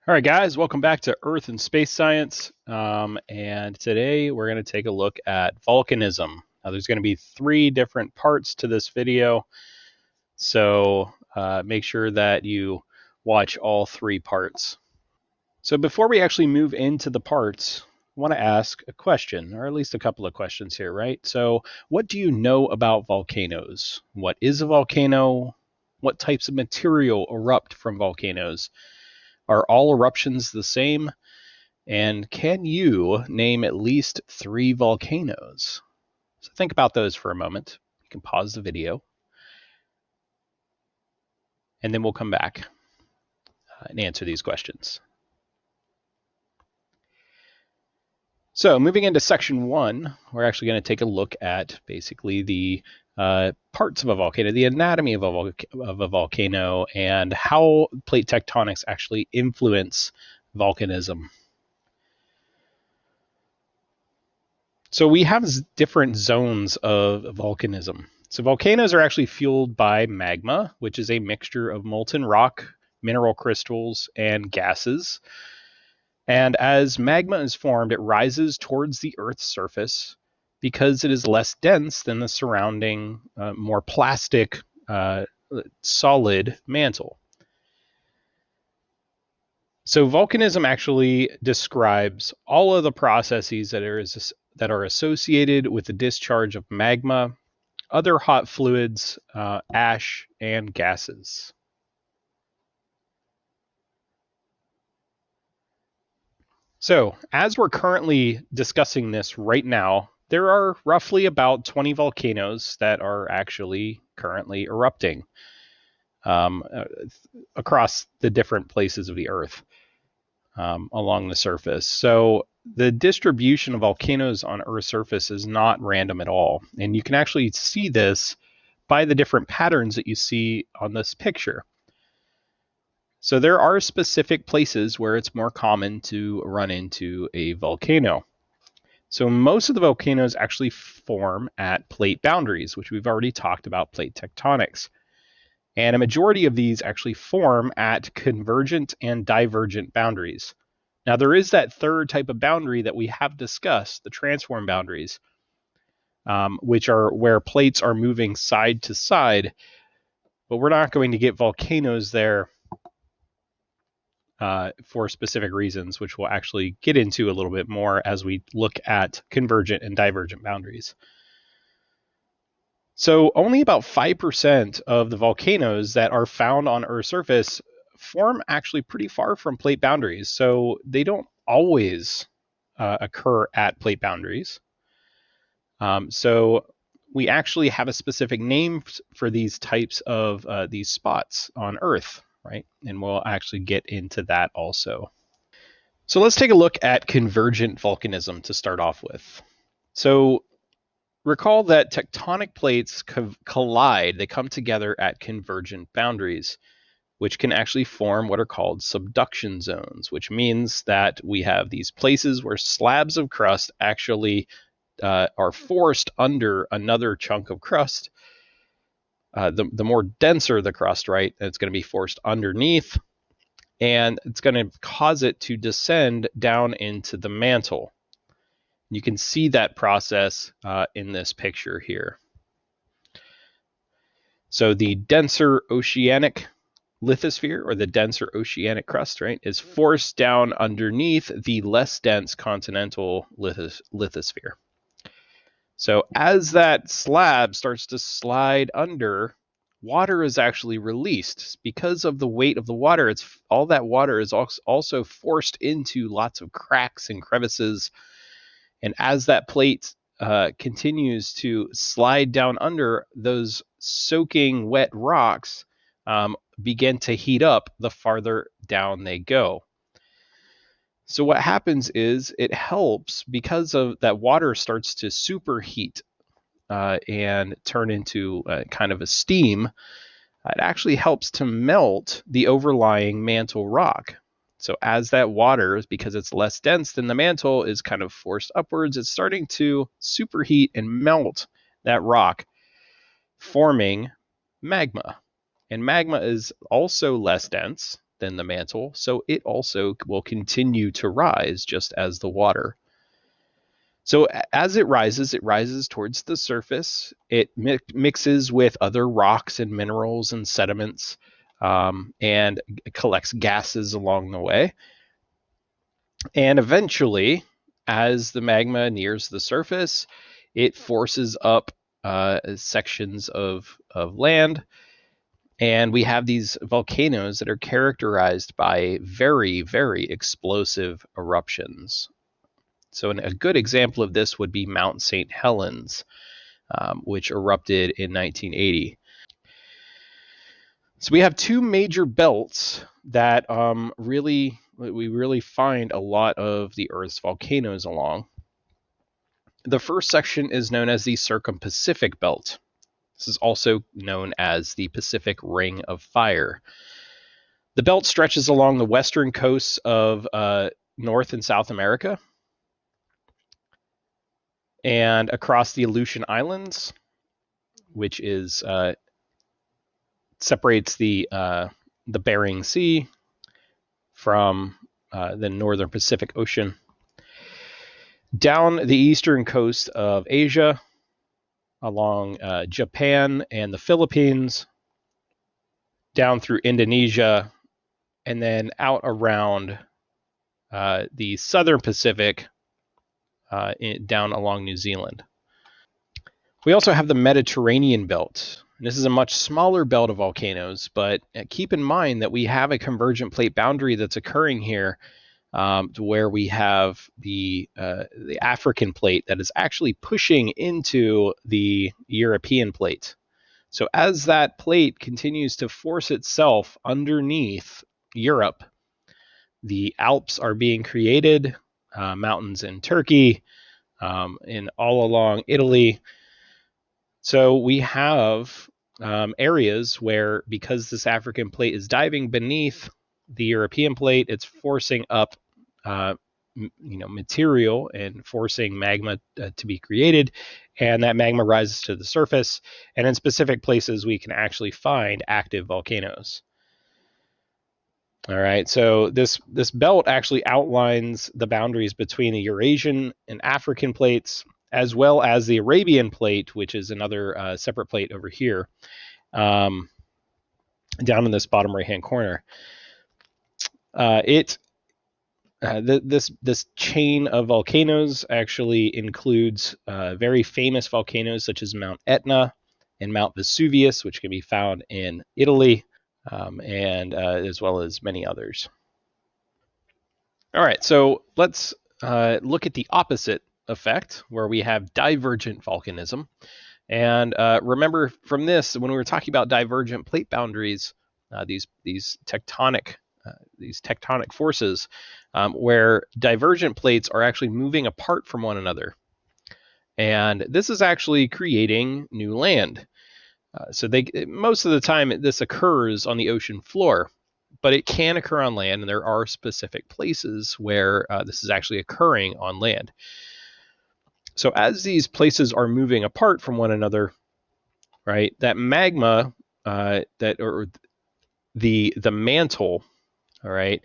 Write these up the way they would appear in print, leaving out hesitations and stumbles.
All right, guys, welcome back to Earth and Space Science. And today we're going to take a look at volcanism. Now, there's going to be three different parts to this video, so make sure that you watch all three parts. So before we actually move into the parts, I want to ask a question, or at least a couple of questions here, right? So, what do you know about volcanoes? What is a volcano? What types of material erupt from volcanoes? Are all eruptions the same? And can you name at least three volcanoes? So think about those for a moment. You can pause the video, and then we'll come back and answer these questions. So moving into section one, we're actually going to take a look at basically the parts of a volcano, the anatomy of a volcano, and how plate tectonics actually influence volcanism. So we have different zones of volcanism. So volcanoes are actually fueled by magma, which is a mixture of molten rock, mineral crystals, and gases. And as magma is formed, it rises towards the Earth's surface because it is less dense than the surrounding, more plastic, solid mantle. So volcanism actually describes all of the processes that are associated with the discharge of magma, other hot fluids, ash, and gases. So, as we're currently discussing this right now, there are roughly about 20 volcanoes that are actually currently erupting um, uh, across the different places of the Earth along the surface. So, the distribution of volcanoes on Earth's surface is not random at all. And you can actually see this by the different patterns that you see on this picture. So there are specific places where it's more common to run into a volcano. So most of the volcanoes actually form at plate boundaries, which we've already talked about plate tectonics. And a majority of these actually form at convergent and divergent boundaries. Now, there is that third type of boundary that we have discussed, the transform boundaries, which are where plates are moving side to side, but we're not going to get volcanoes there for specific reasons, which we'll actually get into a little bit more as we look at convergent and divergent boundaries. So, only about 5% of the volcanoes that are found on Earth's surface form actually pretty far from plate boundaries. So, they don't always occur at plate boundaries. So, we actually have a specific name for these types of these spots on Earth, right? And we'll actually get into that also. So let's take a look at convergent volcanism to start off with. So recall that tectonic plates collide, they come together at convergent boundaries, which can actually form what are called subduction zones, which means that we have these places where slabs of crust actually are forced under another chunk of crust. The more denser the crust, right, it's going to be forced underneath, and it's going to cause it to descend down into the mantle. You can see that process in this picture here. So the denser oceanic lithosphere, or the denser oceanic crust, right, is forced down underneath the less dense continental lithosphere. So as that slab starts to slide under, water is actually released. Because of the weight of the water, all that water is also forced into lots of cracks and crevices. And as that plate continues to slide down under, those soaking wet rocks begin to heat up the farther down they go. So what happens is it helps, because of that water starts to superheat and turn into kind of a steam. It actually helps to melt the overlying mantle rock. So as that water, because it's less dense than the mantle, is kind of forced upwards, it's starting to superheat and melt that rock, forming magma. And magma is also less dense than the mantle, so it also will continue to rise just as the water. So as it rises towards the surface. It mixes with other rocks and minerals and sediments, and collects gases along the way. And eventually, as the magma nears the surface, it forces up sections of land. And we have these volcanoes that are characterized by very, very explosive eruptions. So a good example of this would be Mount St. Helens, which erupted in 1980. So we have two major belts that we really find a lot of the Earth's volcanoes along. The first section is known as the Circum-Pacific Belt. This is also known as the Pacific Ring of Fire. The belt stretches along the western coasts of North and South America and across the Aleutian Islands, which is separates the Bering Sea from the northern Pacific Ocean, down the eastern coast of Asia, along Japan and the Philippines, down through Indonesia, and then out around the southern Pacific, down along New Zealand. We also have the Mediterranean belt. This is a much smaller belt of volcanoes, but keep in mind that we have a convergent plate boundary that's occurring here, to where we have the African plate that is actually pushing into the European plate. So as that plate continues to force itself underneath Europe, the Alps are being created, mountains in Turkey, and all along Italy. So we have areas where, because this African plate is diving beneath the European plate, it's forcing up material and forcing magma to be created, and that magma rises to the surface. And in specific places, we can actually find active volcanoes. All right, so this belt actually outlines the boundaries between the Eurasian and African plates, as well as the Arabian plate, which is another separate plate over here, down in this bottom right-hand corner. This chain of volcanoes actually includes very famous volcanoes such as Mount Etna and Mount Vesuvius, which can be found in Italy, and as well as many others. All right, so let's look at the opposite effect, where we have divergent volcanism. And remember from this, when we were talking about divergent plate boundaries, these tectonic forces, where divergent plates are actually moving apart from one another. And this is actually creating new land. So most of the time this occurs on the ocean floor, but it can occur on land, and there are specific places where this is actually occurring on land. So as these places are moving apart from one another, right, that magma, or the mantle, all right,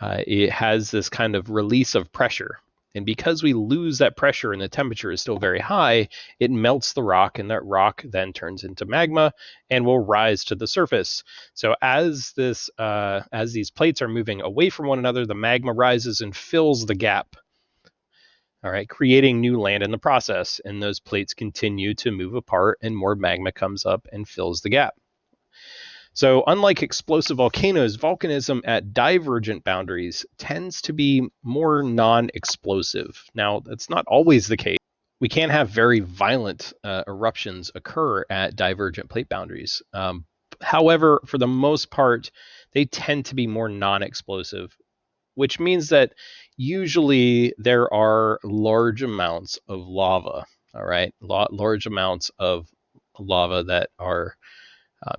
it has this kind of release of pressure. And because we lose that pressure and the temperature is still very high, it melts the rock, and that rock then turns into magma and will rise to the surface. So as these plates are moving away from one another, the magma rises and fills the gap. All right, creating new land in the process, and those plates continue to move apart, and more magma comes up and fills the gap. So unlike explosive volcanoes, volcanism at divergent boundaries tends to be more non-explosive. Now, that's not always the case. We can have very violent eruptions occur at divergent plate boundaries. However, for the most part, they tend to be more non-explosive, which means that usually there are large amounts of lava, all right? Large amounts of lava that are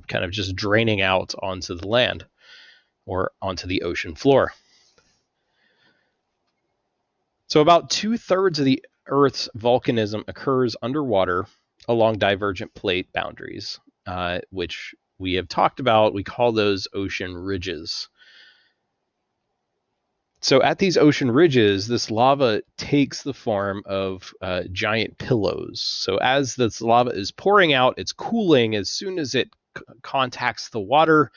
kind of just draining out onto the land or onto the ocean floor. So about 2/3 of the Earth's volcanism occurs underwater along divergent plate boundaries, which we have talked about. We call those ocean ridges. So at these ocean ridges, this lava takes the form of giant pillows. So as this lava is pouring out, it's cooling as soon as it contacts the water,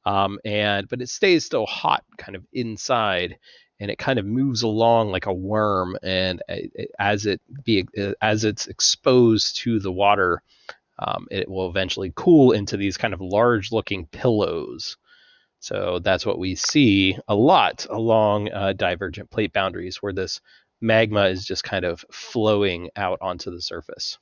but it stays still hot, kind of inside, and it kind of moves along like a worm. And as it's exposed to the water, it will eventually cool into these kind of large-looking pillows. So that's what we see a lot along divergent plate boundaries, where this magma is just kind of flowing out onto the surface.